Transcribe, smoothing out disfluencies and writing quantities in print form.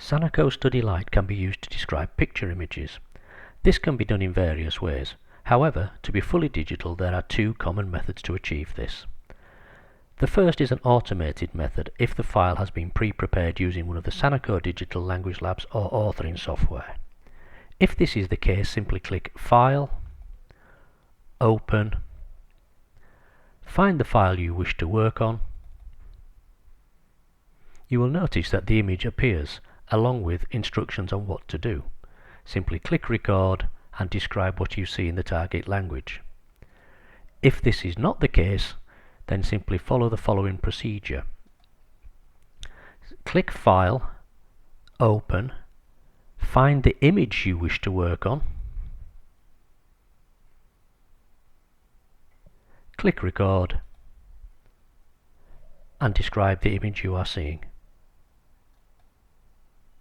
SANAKO Study Lite can be used to describe picture images. This can be done in various ways. However, to be fully digital, there are two common methods to achieve this. The first is an automated method if the file has been pre-prepared using one of the SANAKO Digital Language Labs or authoring software. If this is the case, simply click File, Open, find the file you wish to work on. You will notice that the image appears along with instructions on what to do. Simply click Record and describe what you see in the target language. If this is not the case, then simply follow the following procedure. Click File, Open, find the image you wish to work on, click Record, and describe the image you are seeing.